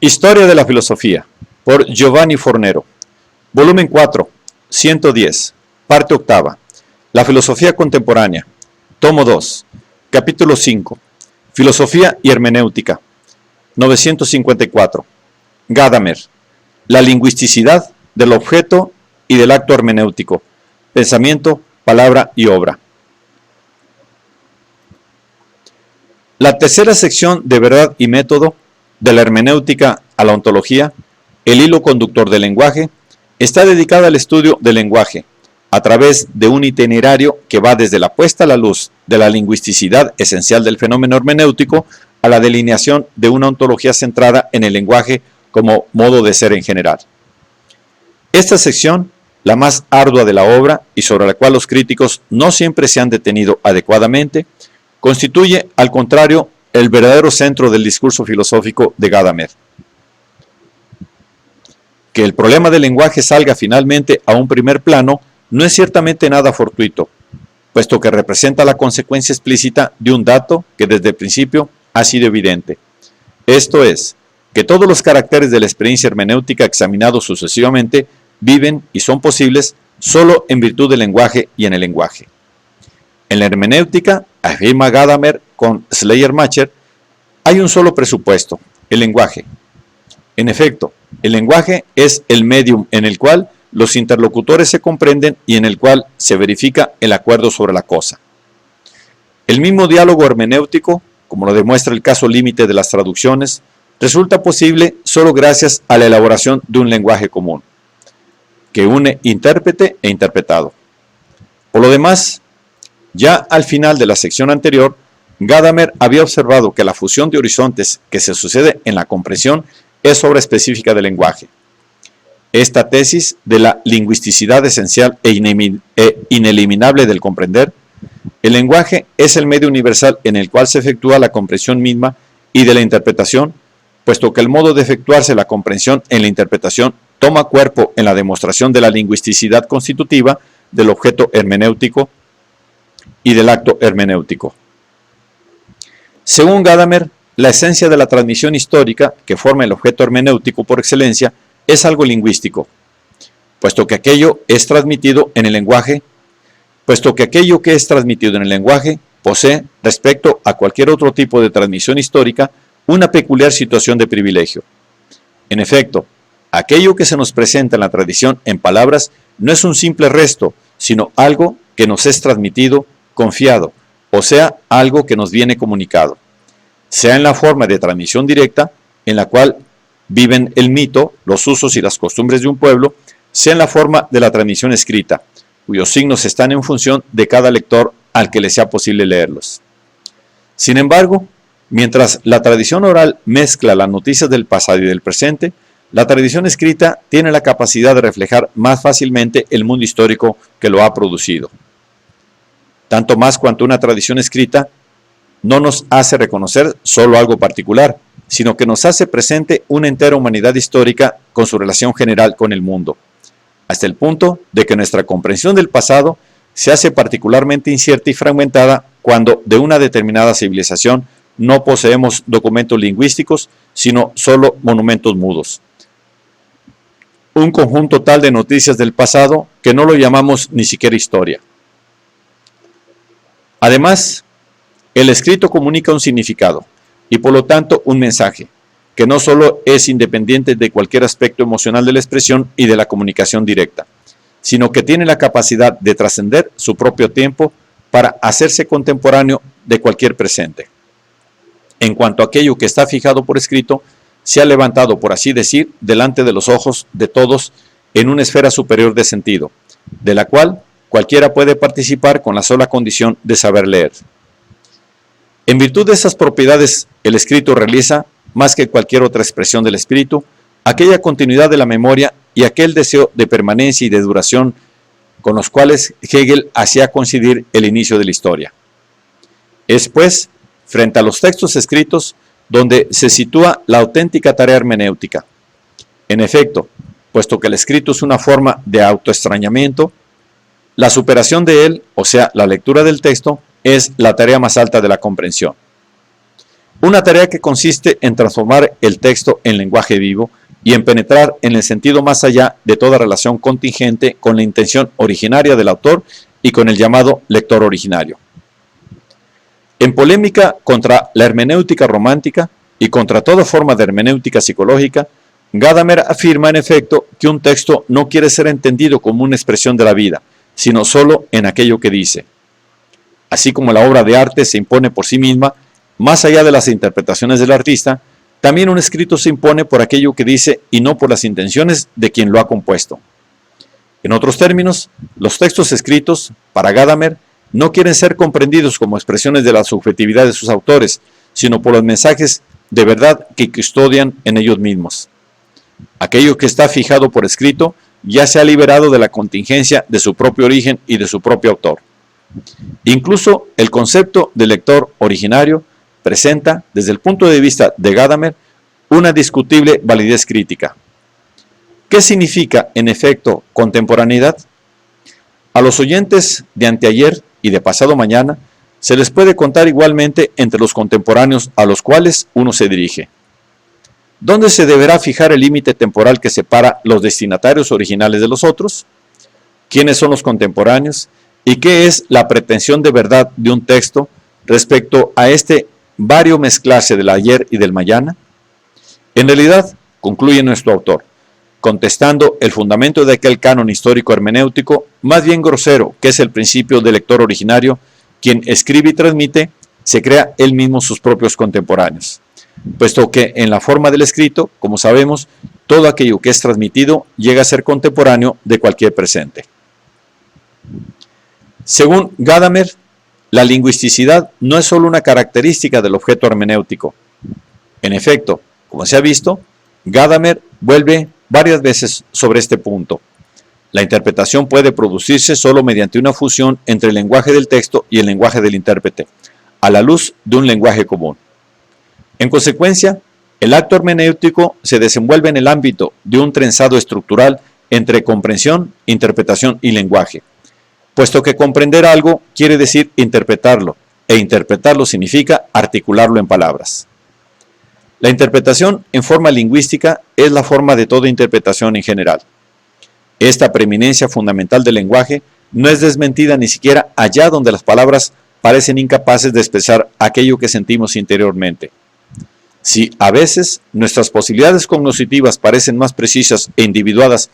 Historia de la filosofía, por Giovanni Fornero. Volumen 4, 110, parte octava. La filosofía contemporánea. Tomo 2, capítulo 5. Filosofía y hermenéutica. 954. Gadamer. La lingüisticidad del objeto y del acto hermenéutico. Pensamiento, palabra y obra. La tercera sección de verdad y método, de la hermenéutica a la ontología, el hilo conductor del lenguaje, está dedicada al estudio del lenguaje, a través de un itinerario que va desde la puesta a la luz de la lingüisticidad esencial del fenómeno hermenéutico a la delineación de una ontología centrada en el lenguaje como modo de ser en general. Esta sección, la más ardua de la obra y sobre la cual los críticos no siempre se han detenido adecuadamente, constituye, al contrario, el verdadero centro del discurso filosófico de Gadamer. Que el problema del lenguaje salga finalmente a un primer plano no es ciertamente nada fortuito, puesto que representa la consecuencia explícita de un dato que desde el principio ha sido evidente. Esto es, que todos los caracteres de la experiencia hermenéutica examinados sucesivamente viven y son posibles solo en virtud del lenguaje y en el lenguaje. En la hermenéutica, afirma Gadamer con Schleiermacher, hay un solo presupuesto, el lenguaje. En efecto, el lenguaje es el medium en el cual los interlocutores se comprenden y en el cual se verifica el acuerdo sobre la cosa. El mismo diálogo hermenéutico, como lo demuestra el caso límite de las traducciones, resulta posible solo gracias a la elaboración de un lenguaje común, que une intérprete e interpretado. Por lo demás, ya al final de la sección anterior, Gadamer había observado que la fusión de horizontes que se sucede en la comprensión es obra específica del lenguaje. Esta tesis de la lingüisticidad esencial e ineliminable del comprender, el lenguaje es el medio universal en el cual se efectúa la comprensión misma y de la interpretación, puesto que el modo de efectuarse la comprensión en la interpretación toma cuerpo en la demostración de la lingüisticidad constitutiva del objeto hermenéutico y del acto hermenéutico. Según Gadamer, la esencia de la transmisión histórica que forma el objeto hermenéutico por excelencia es algo lingüístico, puesto que aquello que es transmitido en el lenguaje posee, respecto a cualquier otro tipo de transmisión histórica, una peculiar situación de privilegio. En efecto, aquello que se nos presenta en la tradición en palabras no es un simple resto, sino algo que nos es transmitido, confiado, o sea, algo que nos viene comunicado, sea en la forma de transmisión directa, en la cual viven el mito, los usos y las costumbres de un pueblo, sea en la forma de la transmisión escrita, cuyos signos están en función de cada lector al que le sea posible leerlos. Sin embargo, mientras la tradición oral mezcla las noticias del pasado y del presente, la tradición escrita tiene la capacidad de reflejar más fácilmente el mundo histórico que lo ha producido. Tanto más cuanto una tradición escrita no nos hace reconocer solo algo particular, sino que nos hace presente una entera humanidad histórica con su relación general con el mundo, hasta el punto de que nuestra comprensión del pasado se hace particularmente incierta y fragmentada cuando de una determinada civilización no poseemos documentos lingüísticos, sino solo monumentos mudos. Un conjunto tal de noticias del pasado que no lo llamamos ni siquiera historia. Además, el escrito comunica un significado y por lo tanto un mensaje, que no solo es independiente de cualquier aspecto emocional de la expresión y de la comunicación directa, sino que tiene la capacidad de trascender su propio tiempo para hacerse contemporáneo de cualquier presente. En cuanto a aquello que está fijado por escrito, se ha levantado, por así decir, delante de los ojos de todos en una esfera superior de sentido, de la cual cualquiera puede participar con la sola condición de saber leer. En virtud de esas propiedades, el escrito realiza, más que cualquier otra expresión del espíritu, aquella continuidad de la memoria y aquel deseo de permanencia y de duración con los cuales Hegel hacía coincidir el inicio de la historia. Es, pues, frente a los textos escritos, donde se sitúa la auténtica tarea hermenéutica. En efecto, puesto que el escrito es una forma de autoextrañamiento, la superación de él, o sea, la lectura del texto, es la tarea más alta de la comprensión. Una tarea que consiste en transformar el texto en lenguaje vivo y en penetrar en el sentido más allá de toda relación contingente con la intención originaria del autor y con el llamado lector originario. En polémica contra la hermenéutica romántica y contra toda forma de hermenéutica psicológica, Gadamer afirma en efecto que un texto no quiere ser entendido como una expresión de la vida, sino solo en aquello que dice. Así como la obra de arte se impone por sí misma, más allá de las interpretaciones del artista, también un escrito se impone por aquello que dice y no por las intenciones de quien lo ha compuesto. En otros términos, los textos escritos, para Gadamer, no quieren ser comprendidos como expresiones de la subjetividad de sus autores, sino por los mensajes de verdad que custodian en ellos mismos. Aquello que está fijado por escrito ya se ha liberado de la contingencia de su propio origen y de su propio autor. Incluso el concepto de lector originario presenta, desde el punto de vista de Gadamer, una discutible validez crítica. ¿Qué significa, en efecto, contemporaneidad? A los oyentes de anteayer y de pasado mañana se les puede contar igualmente entre los contemporáneos a los cuales uno se dirige. ¿Dónde se deberá fijar el límite temporal que separa los destinatarios originales de los otros? ¿Quiénes son los contemporáneos? ¿Y qué es la pretensión de verdad de un texto respecto a este vario mezclarse del ayer y del mañana? En realidad, concluye nuestro autor, contestando el fundamento de aquel canon histórico hermenéutico más bien grosero, que es el principio del lector originario, quien escribe y transmite, se crea él mismo sus propios contemporáneos, puesto que en la forma del escrito, como sabemos, todo aquello que es transmitido llega a ser contemporáneo de cualquier presente. Según Gadamer, la lingüisticidad no es solo una característica del objeto hermenéutico. En efecto, como se ha visto, Gadamer vuelve varias veces sobre este punto. La interpretación puede producirse solo mediante una fusión entre el lenguaje del texto y el lenguaje del intérprete, a la luz de un lenguaje común. En consecuencia, el acto hermenéutico se desenvuelve en el ámbito de un trenzado estructural entre comprensión, interpretación y lenguaje, puesto que comprender algo quiere decir interpretarlo, e interpretarlo significa articularlo en palabras. La interpretación en forma lingüística es la forma de toda interpretación en general. Esta preeminencia fundamental del lenguaje no es desmentida ni siquiera allá donde las palabras parecen incapaces de expresar aquello que sentimos interiormente. Si a veces nuestras posibilidades cognitivas parecen más precisas e individuadas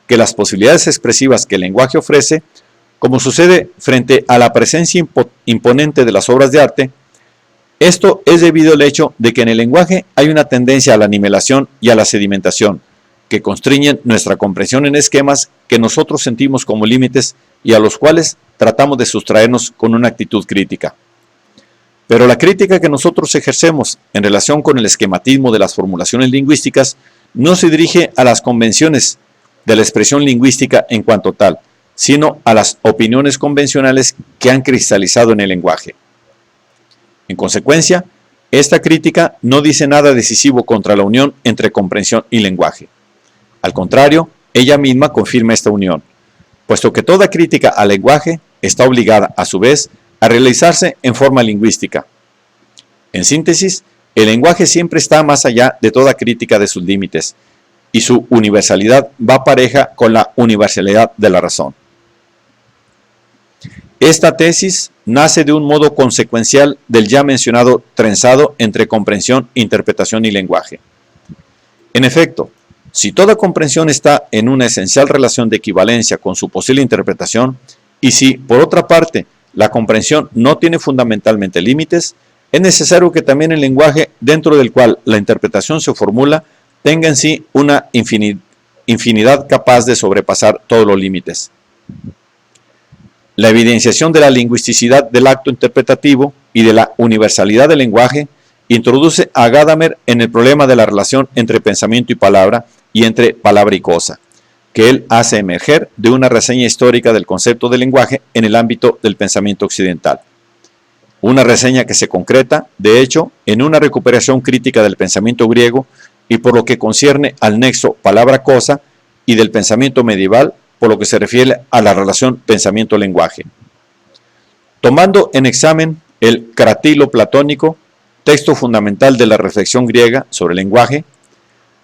que las posibilidades expresivas que el lenguaje ofrece, como sucede frente a la presencia imponente de las obras de arte, esto es debido al hecho de que en el lenguaje hay una tendencia a la nivelación y a la sedimentación, que constriñen nuestra comprensión en esquemas que nosotros sentimos como límites y a los cuales tratamos de sustraernos con una actitud crítica. Pero la crítica que nosotros ejercemos en relación con el esquematismo de las formulaciones lingüísticas no se dirige a las convenciones de la expresión lingüística en cuanto tal, sino a las opiniones convencionales que han cristalizado en el lenguaje. En consecuencia, esta crítica no dice nada decisivo contra la unión entre comprensión y lenguaje. Al contrario, ella misma confirma esta unión, puesto que toda crítica al lenguaje está obligada, a su vez, a realizarse en forma lingüística. En síntesis, el lenguaje siempre está más allá de toda crítica de sus límites, y su universalidad va pareja con la universalidad de la razón. Esta tesis nace de un modo consecuencial del ya mencionado trenzado entre comprensión, interpretación y lenguaje. En efecto, si toda comprensión está en una esencial relación de equivalencia con su posible interpretación, y si, por otra parte, la comprensión no tiene fundamentalmente límites, es necesario que también el lenguaje dentro del cual la interpretación se formula tenga en sí una infinidad capaz de sobrepasar todos los límites. La evidenciación de la lingüisticidad del acto interpretativo y de la universalidad del lenguaje introduce a Gadamer en el problema de la relación entre pensamiento y palabra y entre palabra y cosa, que él hace emerger de una reseña histórica del concepto del lenguaje en el ámbito del pensamiento occidental. Una reseña que se concreta, de hecho, en una recuperación crítica del pensamiento griego y por lo que concierne al nexo palabra-cosa y del pensamiento medieval por lo que se refiere a la relación pensamiento-lenguaje. Tomando en examen el cratilo platónico, texto fundamental de la reflexión griega sobre el lenguaje,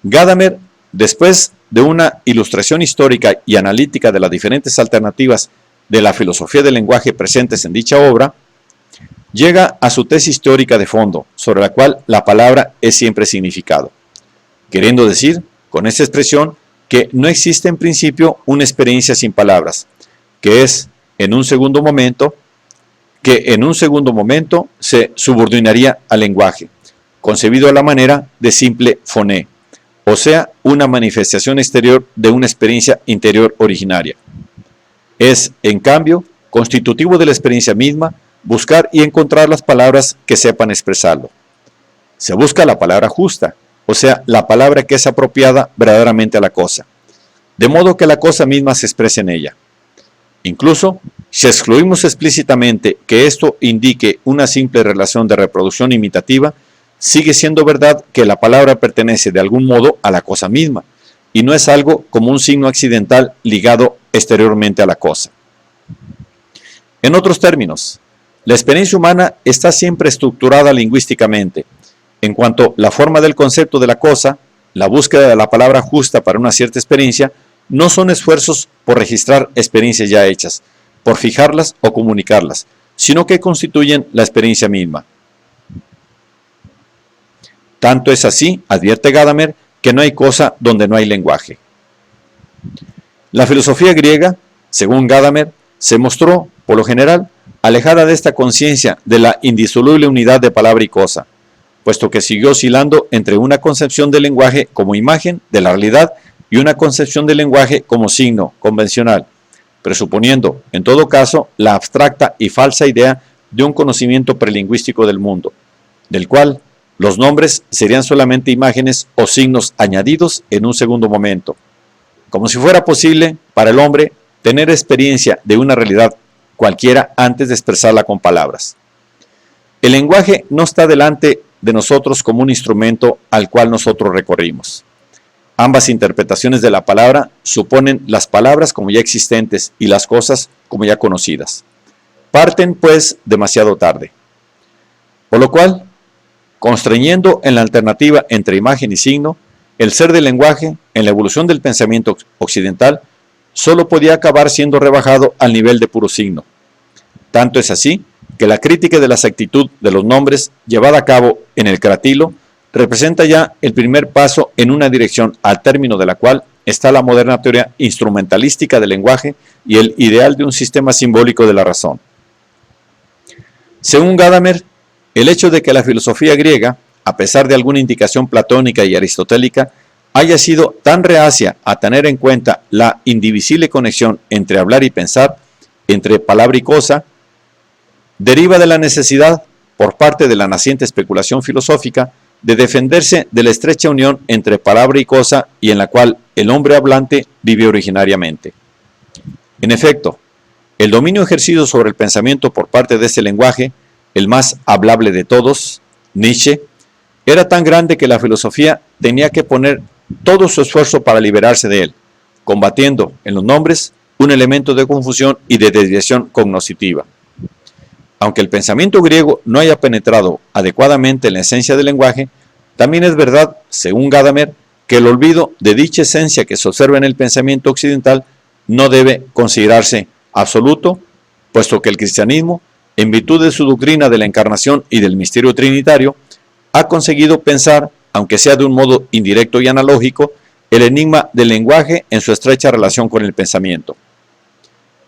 Gadamer, después de una ilustración histórica y analítica de las diferentes alternativas de la filosofía del lenguaje presentes en dicha obra, llega a su tesis teórica de fondo, sobre la cual la palabra es siempre significado, queriendo decir, con esta expresión, que no existe en principio una experiencia sin palabras, que en un segundo momento se subordinaría al lenguaje, concebido a la manera de simple foné, o sea, una manifestación exterior de una experiencia interior originaria. Es, en cambio, constitutivo de la experiencia misma buscar y encontrar las palabras que sepan expresarlo. Se busca la palabra justa, o sea, la palabra que es apropiada verdaderamente a la cosa, de modo que la cosa misma se exprese en ella. Incluso, si excluimos explícitamente que esto indique una simple relación de reproducción imitativa, sigue siendo verdad que la palabra pertenece de algún modo a la cosa misma, y no es algo como un signo accidental ligado exteriormente a la cosa. En otros términos, la experiencia humana está siempre estructurada lingüísticamente, en cuanto la forma del concepto de la cosa, la búsqueda de la palabra justa para una cierta experiencia, no son esfuerzos por registrar experiencias ya hechas, por fijarlas o comunicarlas, sino que constituyen la experiencia misma. Tanto es así, advierte Gadamer, que no hay cosa donde no hay lenguaje. La filosofía griega, según Gadamer, se mostró, por lo general, alejada de esta conciencia de la indisoluble unidad de palabra y cosa, puesto que siguió oscilando entre una concepción del lenguaje como imagen de la realidad y una concepción del lenguaje como signo convencional, presuponiendo, en todo caso, la abstracta y falsa idea de un conocimiento prelingüístico del mundo, del cual los nombres serían solamente imágenes o signos añadidos en un segundo momento, como si fuera posible para el hombre tener experiencia de una realidad cualquiera antes de expresarla con palabras. El lenguaje no está delante de nosotros como un instrumento al cual nosotros recorrimos. Ambas interpretaciones de la palabra suponen las palabras como ya existentes y las cosas como ya conocidas. Parten, pues, demasiado tarde. Por lo cual, constreñiendo en la alternativa entre imagen y signo, el ser del lenguaje, en la evolución del pensamiento occidental, solo podía acabar siendo rebajado al nivel de puro signo. Tanto es así que la crítica de la exactitud de los nombres llevada a cabo en el Cratilo representa ya el primer paso en una dirección al término de la cual está la moderna teoría instrumentalística del lenguaje y el ideal de un sistema simbólico de la razón. Según Gadamer, el hecho de que la filosofía griega, a pesar de alguna indicación platónica y aristotélica, haya sido tan reacia a tener en cuenta la indivisible conexión entre hablar y pensar, entre palabra y cosa, deriva de la necesidad, por parte de la naciente especulación filosófica, de defenderse de la estrecha unión entre palabra y cosa y en la cual el hombre hablante vive originariamente. En efecto, el dominio ejercido sobre el pensamiento por parte de este lenguaje, el más hablable de todos, Nietzsche, era tan grande que la filosofía tenía que poner todo su esfuerzo para liberarse de él, combatiendo en los nombres un elemento de confusión y de desviación cognoscitiva. Aunque el pensamiento griego no haya penetrado adecuadamente en la esencia del lenguaje, también es verdad, según Gadamer, que el olvido de dicha esencia que se observa en el pensamiento occidental no debe considerarse absoluto, puesto que el cristianismo, en virtud de su doctrina de la encarnación y del misterio trinitario, ha conseguido pensar, aunque sea de un modo indirecto y analógico, el enigma del lenguaje en su estrecha relación con el pensamiento.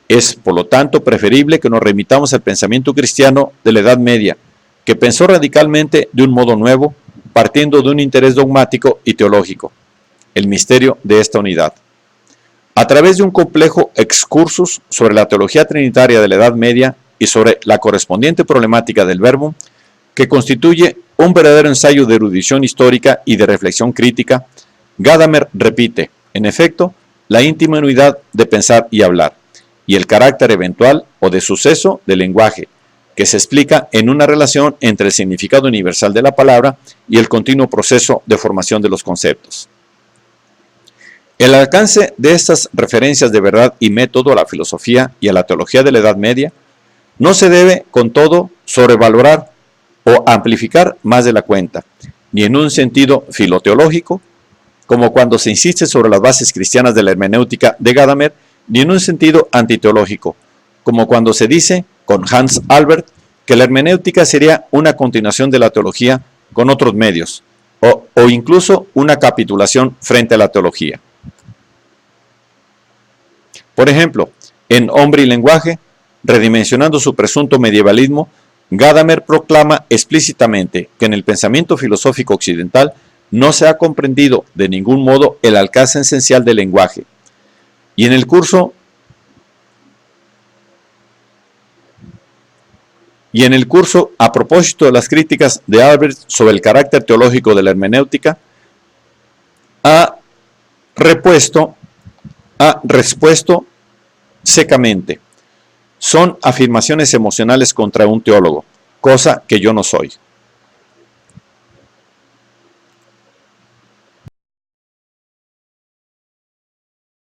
Es, por lo tanto, preferible que nos remitamos al pensamiento cristiano de la Edad Media, que pensó radicalmente de un modo nuevo, partiendo de un interés dogmático y teológico, el misterio de esta unidad. A través de un complejo excursus sobre la teología trinitaria de la Edad Media y sobre la correspondiente problemática del verbo, que constituye un verdadero ensayo de erudición histórica y de reflexión crítica, Gadamer repite, en efecto, la íntima unidad de pensar y hablar, y el carácter eventual o de suceso del lenguaje, que se explica en una relación entre el significado universal de la palabra y el continuo proceso de formación de los conceptos. El alcance de estas referencias de verdad y método a la filosofía y a la teología de la Edad Media no se debe, con todo, sobrevalorar, o amplificar más de la cuenta, ni en un sentido filoteológico, como cuando se insiste sobre las bases cristianas de la hermenéutica de Gadamer, ni en un sentido antiteológico, como cuando se dice, con Hans Albert, que la hermenéutica sería una continuación de la teología con otros medios, o incluso una capitulación frente a la teología. Por ejemplo, en Hombre y lenguaje, redimensionando su presunto medievalismo, Gadamer proclama explícitamente que en el pensamiento filosófico occidental no se ha comprendido de ningún modo el alcance esencial del lenguaje. Y en el curso a propósito de las críticas de Albert sobre el carácter teológico de la hermenéutica, ha respuesto secamente: son afirmaciones emocionales contra un teólogo, cosa que yo no soy.